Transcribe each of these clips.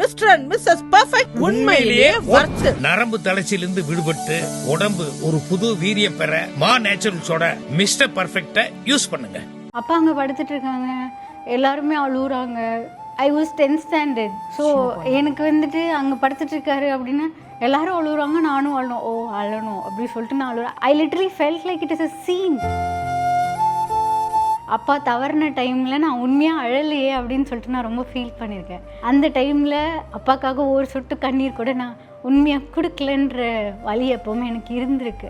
Mister and Mrs perfect உண்மையிலேயே வர்த். நரம்பு தளர்ச்சியிலிருந்து விடுபட்டு உடம்பு ஒரு புது வீரியம் பெற மா நேச்சுரல்ஸோட மிஸ்டர் பெர்ஃபெக்ட்ட யூஸ் பண்ணுங்க. அப்பா அங்க படுத்துட்டு இருக்காங்க, எல்லாருமே அழுகுறாங்க. I was 10th standard. So எனக்கு வந்துட்டு அங்கே படுத்துட்டு இருக்காரு அப்படின்னா எல்லாரும் அழுகுறாங்க, நானும் அழணும். ஓ அழணும் அப்படின்னு சொல்லிட்டு நான் அழுகுறேன். I literally felt like it is a scene. அப்பா தவறின டைமில் நான் உண்மையாக அழலையே அப்படின்னு சொல்லிட்டு நான் ரொம்ப ஃபீல் பண்ணியிருக்கேன். அந்த டைமில் அப்பாக்காக ஒரு சொட்டு கண்ணீர் கூட நான் உண்மையாக கொடுக்கலன்ற வலி எப்போவுமே எனக்கு இருந்திருக்கு.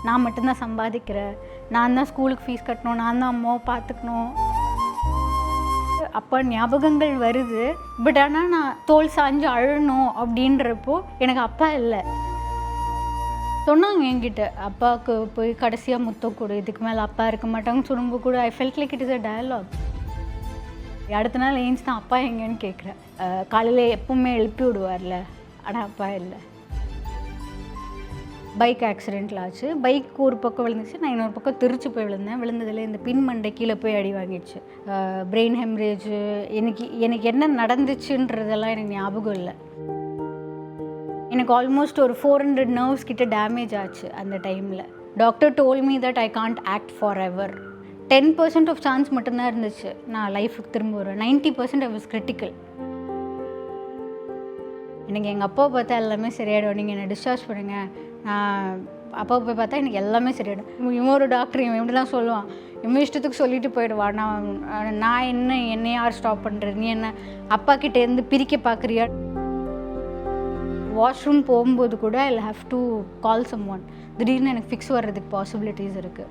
நான் மட்டும்தான் சம்பாதிக்கிறேன், நான் தான் ஸ்கூலுக்கு ஃபீஸ் கட்டணும், நான் தான் அம்மாவை பார்த்துக்கணும். அப்பா ஞாபகங்கள் வருது, பட் ஆனால் நான் தோல் சாஞ்சு அழணும் அப்படின்றப்போ எனக்கு அப்பா இல்லை. சொன்னாங்க என்கிட்ட, அப்பாவுக்கு போய் கடைசியாக முத்தம் கொடு, இதுக்கு மேலே அப்பா இருக்க மாட்டாங்கன்னு சொல்லும்போது கூட I felt like it is a dialogue. அடுத்த நாள் ஏஞ்சி தான் அப்பா எங்கன்னு கேட்குறேன். காலையில் எப்பவுமே எழுப்பி விடுவார்ல, ஆனால் அப்பா இல்லை. பைக் ஆக்சிடெண்ட்டில் ஆச்சு. பைக் ஒரு பக்கம் விழுந்துச்சு, நான் இன்னொரு பக்கம் திருச்சி போய் விழுந்தேன். விழுந்ததில் இந்த பின் மண்டை கீழே போய் அடி வாங்கிடுச்சு. Brain haemorrhage. எனக்கு என்ன நடந்துச்சுன்றதெல்லாம் எனக்கு ஞாபகம் இல்லை. எனக்கு ஆல்மோஸ்ட் ஒரு 400 நர்வ்ஸ் கிட்ட டேமேஜ் ஆச்சு அந்த டைமில். Doctor told me that I can't act forever. 10% of chance மட்டும்தான் இருந்துச்சு நான் லைஃபுக்கு திரும்ப வருவேன். 90% ஐ வாஸ் கிரிட்டிக்கல். எனக்கு எங்கள் அப்பாவை பார்த்தா எல்லாமே சரியாயிடும், நீங்கள் என்னை டிஸ்சார்ஜ் பண்ணுங்க, நான் அப்பாவை போய் பார்த்தா எனக்கு எல்லாமே சரியாயிடும். இவன் ஒரு டாக்டர், இவன் இப்படி தான் சொல்லுவான், இவன் இஷ்டத்துக்கு சொல்லிட்டு போயிடுவான். நான் என்னை யார் ஸ்டாப் பண்ணுறது, நீ என்ன அப்பா கிட்டேருந்து பிரிக்க பார்க்குறியா? வாஷ்ரூம் போகும்போது கூட I have to call someone. திடீர்னு எனக்கு ஃபிக்ஸ் வர்றதுக்கு பாசிபிலிட்டிஸ் இருக்குது.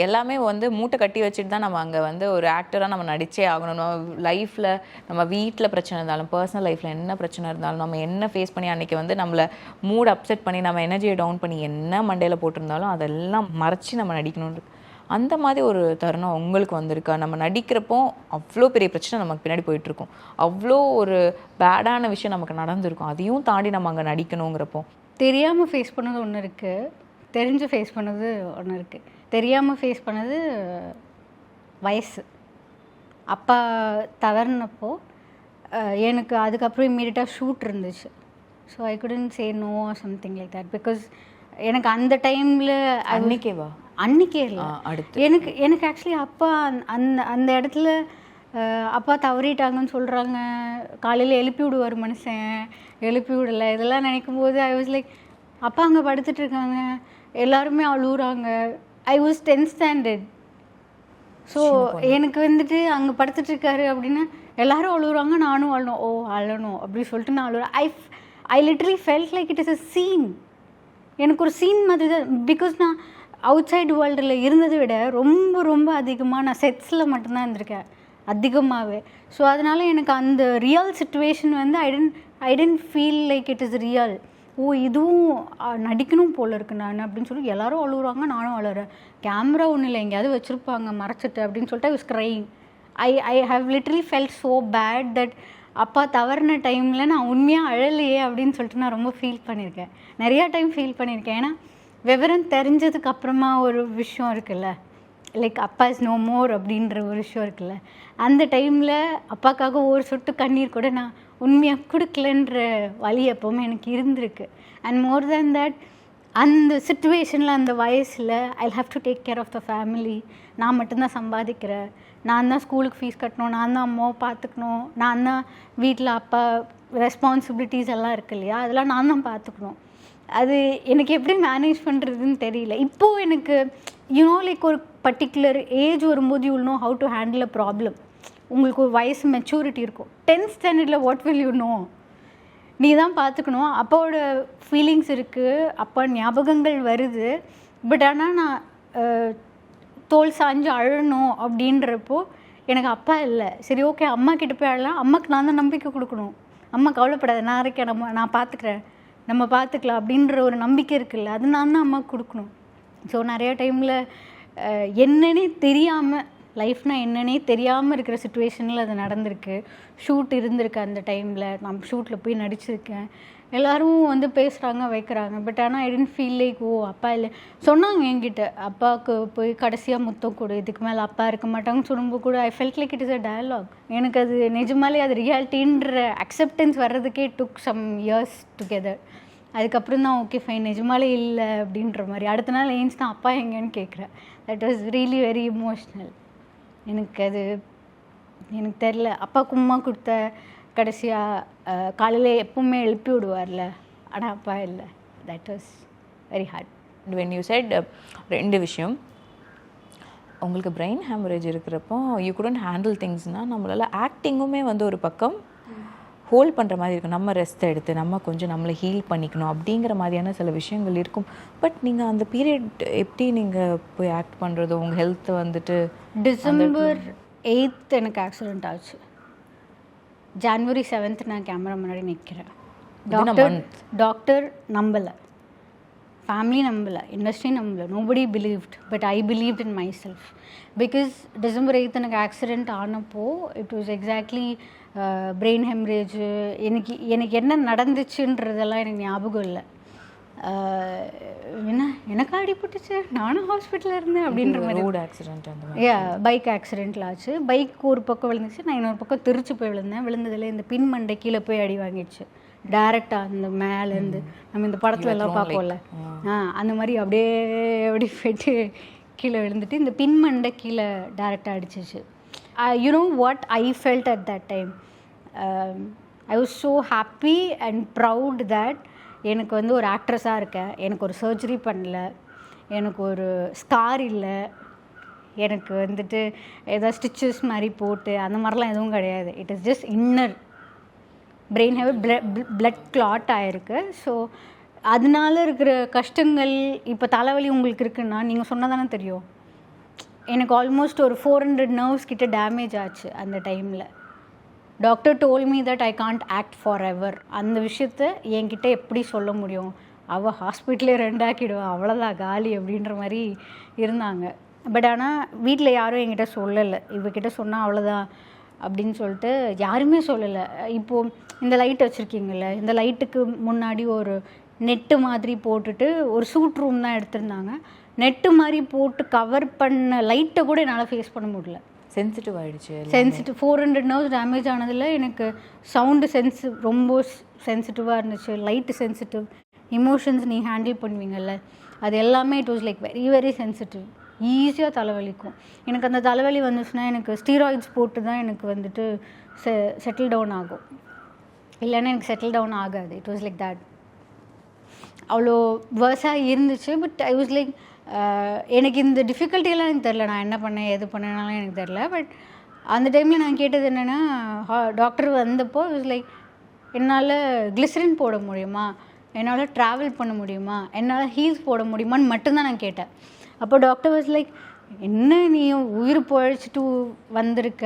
எல்லாமே மூட்டை கட்டி வச்சுட்டு தான் நம்ம அங்கே ஒரு ஆக்டராக நம்ம நடிச்சே ஆகணும். நம்ம லைஃப்பில், நம்ம வீட்டில் பிரச்சனை இருந்தாலும், பர்சனல் லைஃப்பில் என்ன பிரச்சனை இருந்தாலும், நம்ம என்ன ஃபேஸ் பண்ணி அன்றைக்கி நம்மளை மூட் அப்செட் பண்ணி நம்ம எனர்ஜியை டவுன் பண்ணி என்ன மண்டையில் போட்டிருந்தாலும் அதெல்லாம் மறைச்சி நம்ம நடிக்கணும்னு. அந்த மாதிரி ஒரு தருணம் உங்களுக்கு வந்திருக்கா? நம்ம நடிக்கிறப்போ அவ்வளோ பெரிய பிரச்சனை நமக்கு பின்னாடி போயிட்டுருக்கோம், அவ்வளோ ஒரு பேடான விஷயம் நமக்கு நடந்திருக்கும், அதையும் தாண்டி நம்ம அங்கே நடிக்கணுங்கிறப்போ தெரியாமல் ஃபேஸ் பண்ணது ஒன்று இருக்குது, தெரிஞ்சு ஃபேஸ் பண்ணது ஒன்று இருக்குது. தெரியாமல் ஃபேஸ் பண்ணது வயசு. அப்பா தவறினப்போ எனக்கு அதுக்கப்புறம் இம்மீடியட்டாக ஷூட் இருந்துச்சு. So I couldn't say no or something like that. Because எனக்கு அந்த டைமில் அன்னைக்கே இல்லை, அடுத்து எனக்கு ஆக்சுவலி அப்பா அந்த இடத்துல அப்பா தவறிட்டாங்கன்னு சொல்கிறாங்க. காலையில் எழுப்பி விடுவார் மனுஷன், எழுப்பி விடலை. இதெல்லாம் நினைக்கும் போது ஐ வாஸ் லைக், அப்பா அங்கே படுத்துட்டு இருக்காங்க, எல்லாருமே அழுகுறாங்க. I was 10th standard. So எனக்கு வந்துட்டு அங்கே படுத்துட்டு இருக்காரு அப்படின்னா எல்லாரும் அழுகுறாங்க, நானும் அழணும். ஓ அழணும் அப்படின்னு சொல்லிட்டு நான் அழுகுறேன். I literally felt like it is a scene. எனக்கு ஒரு சீன் மாதிரி தான். பிகாஸ் நான் அவுட் சைடு வேர்ல்டில் இருந்ததை விட ரொம்ப ரொம்ப அதிகமாக நான் செட்ஸில் மட்டும்தான் இருந்திருக்கேன், அதிகமாகவே. ஸோ அதனால் எனக்கு அந்த real situation I tend feel like it is real. Oh இதுவும் நடிக்கணும் போல் இருக்கு நான் அப்படின்னு சொல்லி எல்லாரும் அழுகுறாங்க, நானும் அழுகிறேன். கேமரா ஒன்றும் இல்லை, எங்கேயாவது வச்சுருப்பாங்க மறைச்சிட்டு அப்படின்னு சொல்லிட்டு I was crying. I have literally felt so bad that அப்பா தவறின டைமில் நான் உண்மையாக அழலையே அப்படின்னு சொல்லிட்டு நான் ரொம்ப ஃபீல் பண்ணியிருக்கேன். நிறையா டைம் ஃபீல் பண்ணியிருக்கேன். ஏன்னா விவரம் தெரிஞ்சதுக்கு அப்புறமா ஒரு விஷயம் இருக்குல்ல, லைக் அப்பா இஸ் நோ மோர் அப்படின்ற ஒரு விஷயம் இருக்குல்ல, அந்த டைமில் அப்பாக்காக ஒரு சொட்டு கண்ணீர் கூட நான் உண்மையாக கொடுக்கலன்ற வலி எப்போவுமே எனக்கு இருந்திருக்கு. அண்ட் மோர் தேன் தட், அந்த சுச்சுவேஷனில் அந்த வயசில் I have to take care of the family. நான் மட்டும்தான் சம்பாதிக்கிறேன், நான் தான் ஸ்கூலுக்கு ஃபீஸ் கட்டணும், நான் தான் அம்மாவை பார்த்துக்கணும், நான் தான் வீட்டில் அப்பா ரெஸ்பான்சிபிலிட்டிஸ் எல்லாம் இருக்கு இல்லையா, அதெல்லாம் நான் தான் பார்த்துக்கணும். அது எனக்கு எப்படி மேனேஜ் பண்ணுறதுன்னு தெரியல. இப்போது எனக்கு லைக் ஒரு பர்டிகுலர் ஏஜ் வரும்போது you will know how to handle a problem. உங்களுக்கு ஒரு வயசு மெச்சூரிட்டி இருக்கும். 10th ஸ்டாண்டர்டில் வாட் வில் யூ நோ? நீ தான் பார்த்துக்கணும். அப்பாவோட ஃபீலிங்ஸ் இருக்குது, அப்பா ஞாபகங்கள் வருது, பட் ஆனால் நான் தோல் சாஞ்சு அழணும் அப்படின்றப்போ எனக்கு அப்பா இல்லை. சரி ஓகே, அம்மா கிட்ட போய் அழலாம், அம்மாவுக்கு நான் தான் நம்பிக்கை கொடுக்கணும். அம்மா கவலைப்படாத, நான் இருக்கேன், நான் பார்த்துக்கிறேன், நம்ம பார்த்துக்கலாம் அப்படின்ற ஒரு நம்பிக்கை இருக்குல்ல, அது நான் தான் அம்மாவுக்கு கொடுக்கணும். ஸோ நிறையா டைமில் என்னன்னே தெரியாமல், லைஃப்னால் என்னன்னே தெரியாமல் இருக்கிற சுச்சுவேஷனில் அது நடந்திருக்கு. ஷூட் இருந்திருக்கு அந்த டைமில், நான் ஷூட்டில் போய் நடிச்சிருக்கேன். எல்லோரும் வந்து பேசுகிறாங்க வைக்கிறாங்க. பட் ஆனால் ஐ டென்ட் ஃபீல் லைக் ஓ அப்பா இல்லை. சொன்னாங்க என்கிட்ட, அப்பாவுக்கு போய் கடைசியாக முத்தம் கொடு, இதுக்கு மேலே அப்பா இருக்க மாட்டாங்கன்னு சொல்லும்போது கூட I felt like it is a dialogue. எனக்கு அது நிஜமாலே அது ரியாலிட்டின்ற அக்செப்டன்ஸ் வர்றதுக்கே டுக் சம் இயர்ஸ் டுகெதர். அதுக்கப்புறம் தான் ஓகே ஃபைன் நிஜமாலே இல்லை அப்படின்ற மாதிரி. அடுத்த நாள் ஏஞ்சி தான் அப்பா எங்கேன்னு கேட்குறேன். That was really very emotional. எனக்கு அது எனக்கு தெரில. அப்பா கும்மா கொடுத்த கடைசியாக காலையில் எப்பவுமே எழுப்பி விடுவார்ல, ஆனால் அப்பா இல்லை. That was very hard. When you said 2 விஷயம், உங்களுக்கு பிரெயின் ஹேமரேஜ் இருக்கிறப்போ யூ குடன்ட் ஹேண்டில் திங்ஸ்னால் நம்மளால் ஆக்டிங்குமே வந்து ஒரு பக்கம் ஹோல்ட் பண்ணுற மாதிரி இருக்கும். நம்ம ரெஸ்ட் எடுத்து நம்ம கொஞ்சம் நம்மளை ஹீல் பண்ணிக்கணும் அப்படிங்கிற மாதிரியான சில விஷயங்கள் இருக்கும். பட் நீங்கள் அந்த பீரியட் எப்படி நீங்கள் போய் ஆக்ட் பண்ணுறது, உங்கள் ஹெல்த்தை வந்துட்டு? December 8th எனக்கு ஆக்சிடெண்ட் ஆச்சு. January 7th நான் கேமரா முன்னாடி நிற்கிறேன். டாக்டர் நம்பலை, ஃபேமிலி நம்பலை, இண்டஸ்ட்ரி நம்பலை, nobody believed. But I believed in myself. Because December 8th எனக்கு ஆக்சிடெண்ட் ஆனப்போ it was exactly brain haemorrhage. எனக்கு என்ன நடந்துச்சுன்றதெல்லாம் எனக்கு ஞாபகம் இல்லை. எனக்கு அடிபட்டுச்சு, நானும் ஹாஸ்பிட்டலில் இருந்தேன் அப்படின்ற மாதிரி. ரோடு ஆக்சிடென்ட் அந்த மாதிரி. பைக் ஆக்சிடெண்ட்டில் ஆச்சு. பைக் ஒரு பக்கம் விழுந்துச்சு, நான் இன்னொரு பக்கம் திருச்சி போய் விழுந்தேன். விழுந்ததில் இந்த பின் மண்டை கீழே போய் அடி வாங்கிடுச்சு டேரெக்டாக அந்த மேலேருந்து. நம்ம இந்த படத்துல எல்லாம் பார்ப்போம்ல, அந்த மாதிரி அப்படியே அப்படி போய்ட்டு கீழே விழுந்துட்டு இந்த பின் மண்டை கீழே டேரெக்டாக அடிச்சிச்சு. You know what I felt at that time? I was so happy and proud that எனக்கு வந்து ஒரு ஆக்ட்ரஸாக இருக்கேன். எனக்கு ஒரு சர்ஜரி பண்ணல, எனக்கு ஒரு ஸ்கார் இல்லை, எனக்கு வந்துட்டு ஏதோ ஸ்டிச்சஸ் மாதிரி போட்டு அந்த மாதிரிலாம் எதுவும் கிடையாது. It is just inner brain have blood clot ஆகிருக்கு. ஸோ அதனால இருக்கிற கஷ்டங்கள். இப்போ தலைவலி உங்களுக்கு இருக்குன்னா நீங்கள் சொன்னால் தானே தெரியும். எனக்கு ஆல்மோஸ்ட் ஒரு 400 நர்வ்ஸ் கிட்ட டேமேஜ் ஆச்சு அந்த டைமில். Doctor told me that I can't act for ever. அந்த விஷயத்த என்கிட்ட எப்படி சொல்ல முடியும்? அவள் ஹாஸ்பிட்டலே 2 ஆக்கிடுவாள், அவ்வளோதான் காலி அப்படின்ற மாதிரி இருந்தாங்க. பட் ஆனால் வீட்டில் யாரும் என்கிட்ட சொல்லலை, இவகிட்ட சொன்னால் அவ்வளோதான் அப்படின்னு சொல்லிட்டு யாருமே சொல்லலை. இப்போது இந்த லைட் வச்சுருக்கீங்கள்ல, இந்த லைட்டுக்கு முன்னாடி ஒரு நெட்டு மாதிரி போட்டுட்டு ஒரு சூட் ரூம் தான் எடுத்திருந்தாங்க. நெட்டு மாதிரி போட்டு கவர் பண்ண லைட்டை கூட என்னால் ஃபேஸ் பண்ண முடியல. சென்சிட்டிவ் ஆகிடுச்சு. 400 நர்வ்ஸ் டேமேஜ் ஆனதில் எனக்கு சவுண்டு ரொம்ப சென்சிட்டிவாக இருந்துச்சு, லைட்டு சென்சிட்டிவ், இமோஷன்ஸ் நீ ஹேண்டில் பண்ணுவீங்கள்ல, அது எல்லாமே it was like very very sensitive. ஈஸியாக தலைவலிக்கும். எனக்கு அந்த தலைவலி வந்துச்சுன்னா எனக்கு ஸ்டீராய்ட்ஸ் போட்டு தான் எனக்கு வந்துட்டு செட்டில் டவுன் ஆகும், இல்லைன்னா எனக்கு செட்டில் டவுன் ஆகாது. It was like that. அவ்வளோ வேர்ஸாக இருந்துச்சு. பட் ஐ வாஸ் லைக் எனக்கு இந்த டிஃபிகல்ட்டியெல்லாம் எனக்கு தெரில, நான் என்ன பண்ணேன் எது பண்ணேனாலும் எனக்கு தெரில. பட் அந்த டைமில் நான் கேட்டது என்னென்னா, டாக்டர் வந்தப்போ இட் வாஸ் லைக் என்னால் கிளிசரின் போட முடியுமா, என்னால் ட்ராவல் பண்ண முடியுமா, என்னால் ஹீல்ஸ் போட முடியுமான்னு மட்டும்தான் நான் கேட்டேன். அப்போ டாக்டர் வாஸ் லைக், என்ன நீ உயிர் பொழைச்சிட்டு வந்திருக்க,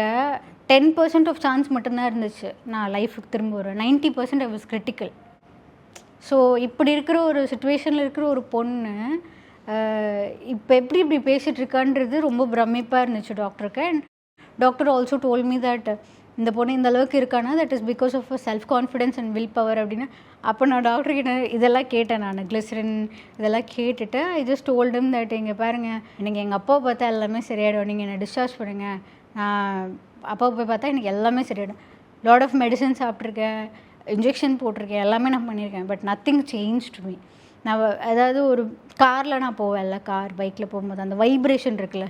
10% ஆஃப் சான்ஸ் மட்டும்தான் இருந்துச்சு நான் லைஃபுக்கு திரும்ப வரேன், 90% ஐ வாஸ் கிரிட்டிக்கல். ஸோ இப்படி இருக்கிற ஒரு சுச்சுவேஷனில் இருக்கிற ஒரு பொண்ணு இப்போ இப்படி பேசிகிட்டு இருக்கான்றது ரொம்ப பிரமிப்பாக இருந்துச்சு டாக்டருக்கு. And doctor also told me that இந்த பொண்ணு இந்த அளவுக்கு இருக்கானா that is because of self confidence and will power அப்படின்னு. அப்போ நான் டாக்டர்கிட்ட இதெல்லாம் கேட்டேன், நான் கிளிசரின் இதெல்லாம் கேட்டுட்டு I just told him that இங்கே பாருங்கள், எனக்கு எங்கள் அப்பாவை பார்த்தா எல்லாமே சரியாயிடும், நீங்கள் என்னை டிஸ்சார்ஜ் பண்ணுங்கள், நான் அப்பாவை போய் பார்த்தா எனக்கு எல்லாமே சரியாயிடும். லாட் ஆஃப் மெடிசன் சாப்பிட்ருக்கேன், இன்ஜெக்ஷன் போட்டிருக்கேன், எல்லாமே நான் பண்ணியிருக்கேன். But nothing change to me. நான் அதாவது ஒரு காரில் நான் போவேன்ல, பைக்கில் போகும்போது அந்த வைப்ரேஷன் இருக்குல்ல,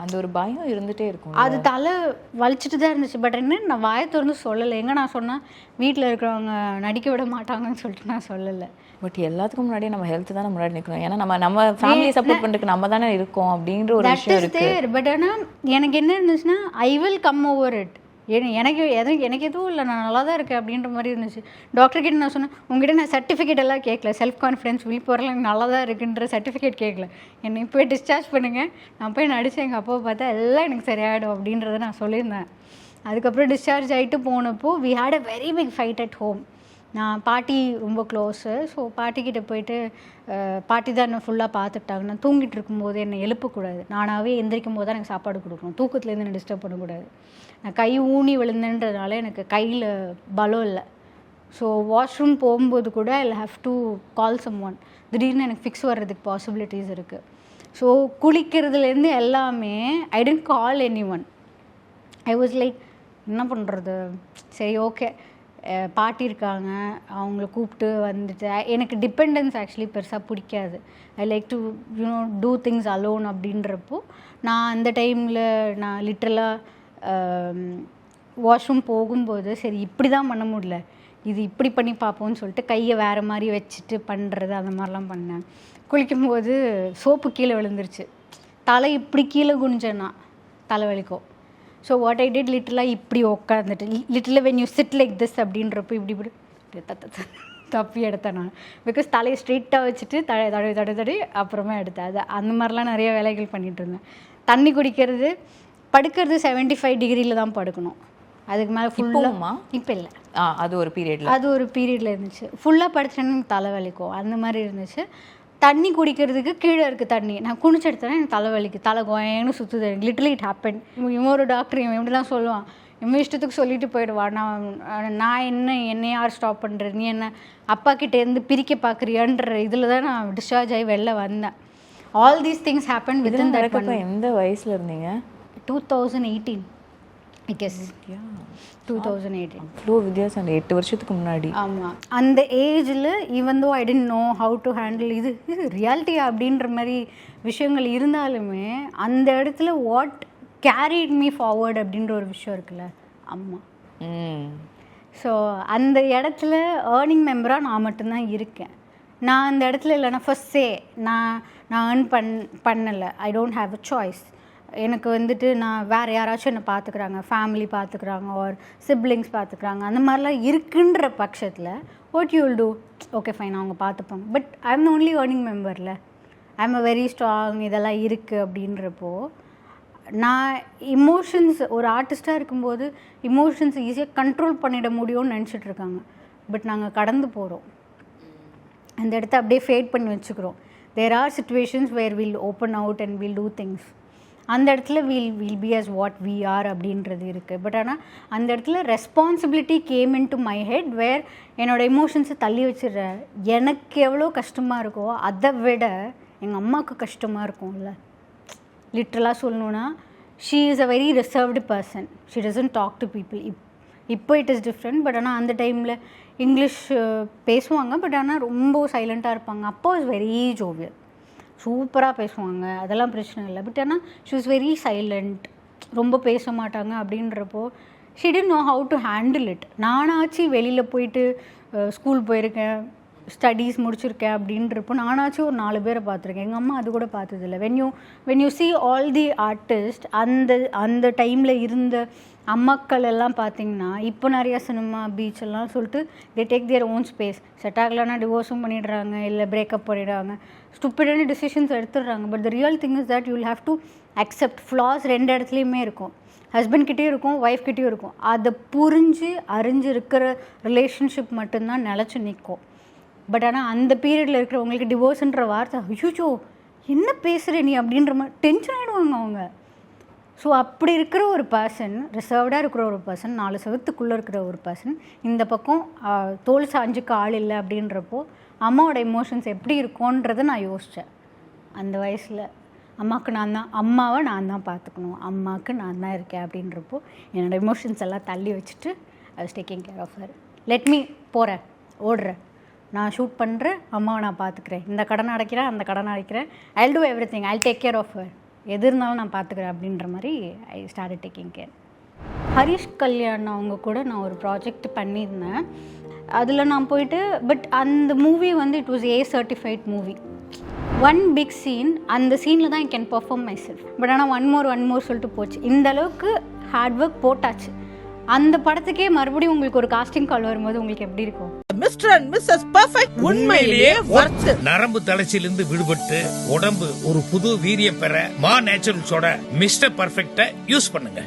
அந்த ஒரு பயம் இருந்துகிட்டே இருக்கும். அது தலை வலிச்சுட்டு தான் இருந்துச்சு. பட் என்ன நான் வாயை திறந்து சொல்லலை. எங்கே நான் சொன்னால் வீட்டில் இருக்கிறவங்க நடிக்க விட மாட்டாங்கன்னு சொல்லிட்டு நான் சொல்லலை. பட் எல்லாத்துக்கும் முன்னாடியே நம்ம ஹெல்த் தானே முன்னாடி நிற்கணும். ஏன்னா நம்ம ஃபேமிலி சப்போர்ட் பண்ணுறதுக்கு நம்ம தானே இருக்கோம் அப்படின்ற ஒரு விஷயம் இருக்குது. பட் ஆனால் எனக்கு என்ன இருந்துச்சுன்னா I will come over it. எனக்கு எதுவும் இல்லை, நான் நல்லா தான் இருக்கேன் அப்படின்ற மாதிரி இருந்துச்சு. டாக்டர்கிட்ட நான் சொன்னேன், உங்ககிட்ட நான் சர்டிஃபிகேட் எல்லாம் கேட்கல, செல்ஃப் கான்ஃபிடன்ஸ் வில் போகிறலாம் எனக்கு நல்லா தான் இருக்குன்ற சர்டிஃபிகேட் கேட்கல, என்னை போய் டிஸ்சார்ஜ் பண்ணுங்கள், நான் போய் நடிச்சு எங்கள் அப்பாவை பார்த்தா எல்லாம் எனக்கு சரியாயிடும் அப்படின்றத நான் சொல்லியிருந்தேன். அதுக்கப்புறம் டிஸ்சார்ஜ் ஆகிட்டு போனப்போ we had a very big fight at home. நான் பாட்டி ரொம்ப க்ளோஸு. ஸோ பாட்டிக்கிட்ட போயிட்டு பாட்டி தான் என்னை ஃபுல்லாக பார்த்துட்டாங்க. நான் தூங்கிட்டு இருக்கும்போது என்னை எழுப்பக்கூடாது, நானாகவே எந்திரிக்கும் போது தான் எனக்கு சாப்பாடு கொடுக்கணும், தூக்கத்துலேருந்து என்னை டிஸ்டர்ப் பண்ணக்கூடாது. நான் கை ஊனி விழுந்தேன்றதுனால எனக்கு கையில் பலம் இல்லை, ஸோ வாஷ்ரூம் போகும்போது கூட I have to call someone. திடீர்னு எனக்கு ஃபிக்ஸ் வர்றதுக்கு பாசிபிலிட்டிஸ் இருக்குது. ஸோ குளிக்கிறதுலேருந்து எல்லாமே I tend call anyone. I was like என்ன பண்ணுறது, சரி ஓகே பாட்டி இருக்காங்க அவங்கள கூப்பிட்டு வந்துட்டு. எனக்கு டிபெண்டன்ஸ் ஆக்சுவலி பெருசாக பிடிக்காது. I like to do things alone அப்படின்றப்போ நான் அந்த டைமில் நான் லிட்ரலாக வாஷ்ரூம் போகும்போது சரி இப்படி தான் பண்ண முடியல, இது இப்படி பண்ணி பார்ப்போம்னு சொல்லிட்டு கையை வேறு மாதிரி வச்சுட்டு பண்ணுறது அந்த மாதிரிலாம் பண்ணேன். குளிக்கும்போது சோப்பு கீழே விழுந்துருச்சு, தலை இப்படி கீழே குனிஞ்சேன்னா தலை வலிக்கும். ஸோ வாட் ஐ டிட் லிட்டலாக இப்படி உட்காந்துட்டு லிட்டலாக when you sit like this அப்படின்றப்போ இப்படி தப்பி எடுத்தேன் நான். பிகாஸ் தலையை ஸ்ட்ரெயிட்டாக வச்சுட்டு தடவி அப்புறமா எடுத்தேன். அது அந்த மாதிரிலாம் நிறைய வேலைகள் பண்ணிகிட்டு இருந்தேன். தண்ணி குடிக்கிறது, படுக்கிறது 75 டிகிரியில் தான் படுக்கணும். அதுக்கு மேலே ஃபுல்லாக இப்போ இல்லை, அது ஒரு பீரியடில் இருந்துச்சு. ஃபுல்லாக படிச்சேன்னு எனக்கு தலைவலிக்கும் அந்த மாதிரி இருந்துச்சு. தண்ணி குடிக்கிறதுக்கு கீழே இருக்குது தண்ணி, நான் குனிச்சு எடுத்தேன்னா எனக்கு தலைவலிக்கு, தலை கோயன்னு சுற்றுது. எனக்கு லிட்டலி இட் ஹேப்பன். இன்னொரு டாக்டர் இவன் இப்படி தான் சொல்லுவான், இவன் இஷ்டத்துக்கு சொல்லிட்டு போயிடுவான். நான் என்ன யார் ஸ்டாப் பண்ணுறது, நீ என்ன அப்பா கிட்டேருந்து பிரிக்க பார்க்குறியான்ற இதில் தான் நான் டிஸ்சார்ஜ் ஆகி வெளில வந்தேன். All these things happen within that. எந்த வயசில் இருந்தீங்க? 2018 I guess. 2018. அவ்வளோ வித்தியாசம், 8 வருஷத்துக்கு முன்னாடி. ஆமாம், அந்த ஏஜில் even though I didn't know how to handle இது ரியாலிட்டியா அப்படின்ற மாதிரி விஷயங்கள் இருந்தாலுமே அந்த இடத்துல வாட் கேரிட் மீ ஃபார்வர்ட் அப்படின்ற ஒரு விஷயம் இருக்குல்ல அம்மா. ஸோ அந்த இடத்துல ஏர்னிங் மெம்பராக நான் மட்டும்தான் இருக்கேன். நான் அந்த இடத்துல இல்லைன்னா ஃபஸ்ட்டே நான் ஏர்ன் பண்ணலை. I don't have a choice. எனக்கு வந்துட்டு நான் வேறு யாராச்சும் என்னை பார்த்துக்குறாங்க, ஃபேமிலி பார்த்துக்குறாங்க, ஒரு சிப்ளிங்ஸ் பார்த்துக்குறாங்க, அந்த மாதிரிலாம் இருக்குன்ற பட்சத்தில் what you will do, okay fine அவங்க பார்த்துப்பாங்க. But I am the only earning மெம்பரில், I am a very strong, இதெல்லாம் இருக்குது அப்படின்றப்போ நான் இமோஷன்ஸ் ஒரு ஆர்டிஸ்ட்டாக இருக்கும்போது இமோஷன்ஸ் ஈஸியாக கண்ட்ரோல் பண்ணிட முடியும்னு நினச்சிட்ருக்காங்க. பட் நாங்கள் கடந்து போகிறோம், அந்த இடத்த அப்படியே ஃபேட் பண்ணி வச்சுக்கிறோம். There are situations where will open out and will do things. அந்த இடத்துல will be as what we are அப்படின்றது இருக்குது. பட் ஆனால் அந்த இடத்துல responsibility came into my head where என்னோடய எமோஷன்ஸை தள்ளி வச்சிடுறேன். எனக்கு எவ்வளோ கஷ்டமாக இருக்கோ அதை விட எங்கள் அம்மாவுக்கு கஷ்டமாக இருக்கும்ல. லிட்ரலாக சொல்லணுன்னா she is a very reserved person, she doesn't talk to people. இப்போ இட் இஸ் டிஃப்ரெண்ட். பட் ஆனால் அந்த டைமில் இங்கிலீஷ் பேசுவாங்க, பட் ஆனால் ரொம்ப சைலண்ட்டாக இருப்பாங்க. அப்போ இஸ் வெரி ஜோவியல், சூப்பராக பேசுவாங்க, அதெல்லாம் பிரச்சனை இல்லை. பட் ஆனால் ஷி வாஸ் வெரி சைலண்ட், ரொம்ப பேச மாட்டாங்க. அப்படின்றப்போ she didn't know how to handle it. நானாச்சு வெளியில் போயிட்டு ஸ்கூல் போயிருக்கேன், ஸ்டடீஸ் முடிச்சிருக்கேன் அப்படின்றப்போ நானாச்சும் ஒரு 4 பேரை பார்த்துருக்கேன். எங்கள் அம்மா அது கூட பார்த்ததில்லை. When you see all the artist அந்த டைமில் இருந்த அம்மாக்கள் எல்லாம் பார்த்திங்கன்னா இப்போ நிறையா சினிமா பீச் எல்லாம் சொல்லிட்டு they take their own space. Set ஆகலைன்னா டிவோர்ஸும் பண்ணிடுறாங்க, இல்லை பிரேக்கப் பண்ணிடுறாங்க, ஸ்டூப்பிடான டிசிஷன்ஸ் எடுத்துடுறாங்க. But the real thing is that you will have to accept flaws. 2 இடத்துலையுமே இருக்கும், ஹஸ்பண்ட்கிட்டேயும் இருக்கும், ஒய்ஃப்கிட்டேயும் இருக்கும். அதை அறிஞ்சு இருக்கிற ரிலேஷன்ஷிப் மட்டும்தான் நிலச்சி நிற்கும். பட் ஆனால் அந்த பீரியடில் இருக்கிறவங்களுக்கு டிவோர்ஸுன்ற வார்த்தை ஐயோ என்ன பேசுகிற நீ அப்படின்ற மாதிரி டென்ஷன் ஆகிடுவாங்க அவங்க. ஸோ அப்படி இருக்கிற ஒரு பர்சன், ரிசர்வ்டாக இருக்கிற ஒரு பர்சன், 4 செவத்துக்குள்ளே இருக்கிற ஒரு பர்சன், இந்த பக்கம் தோல் சாஞ்சுக்கு ஆள் இல்லை அப்படின்றப்போ அம்மாவோட எமோஷன்ஸ் எப்படி இருக்கும்ன்றதை நான் யோசித்தேன். அந்த வயசில் அம்மாவை நான் தான் பார்த்துக்கணும், அம்மாவுக்கு நான் தான் இருக்கேன் அப்படின்றப்போ என்னோடய எமோஷன்ஸ் எல்லாம் தள்ளி வச்சுட்டு I was taking care of her. Let me போகிறேன், ஓடுறேன், நான் ஷூட் பண்ணுறேன், அம்மாவை நான் பார்த்துக்கிறேன், இந்த கடன் அடைக்கிறேன், அந்த கடன் அடைக்கிறேன், I will do everything, I will take care of her, எது இருந்தாலும் நான் பார்த்துக்கிறேன் அப்படின்ற மாதிரி I started taking care. Harish Kalyan அவங்க கூட நான் ஒரு ப்ராஜெக்ட் பண்ணியிருந்தேன். அதில் நான் போயிட்டு பட் அந்த மூவி வந்து it was A certified movie. One big scene, அந்த சீனில் தான் I can perform myself. But ஆனால் ஒன் மோர் சொல்லிட்டு போச்சு. இந்த அளவுக்கு ஹார்ட் ஒர்க் போட்டாச்சு. அந்த படத்துக்கே மறுபடியும் உங்களுக்கு ஒரு காஸ்டிங் கால் வரும்போது உங்களுக்கு எப்படி இருக்கும்? மிஸ்டர் அண்ட் மிஸ்ஸஸ் பெர்ஃபெக்ட் உண்மையிலேயே வர்த். நரம்பு தளர்ச்சியிலிருந்து விடுபட்டு உடம்பு ஒரு புது வீரியம் பெற மா நேச்சுரல்ஸோட மிஸ்டர் பெர்ஃபெக்ட்டை யூஸ் பண்ணுங்க.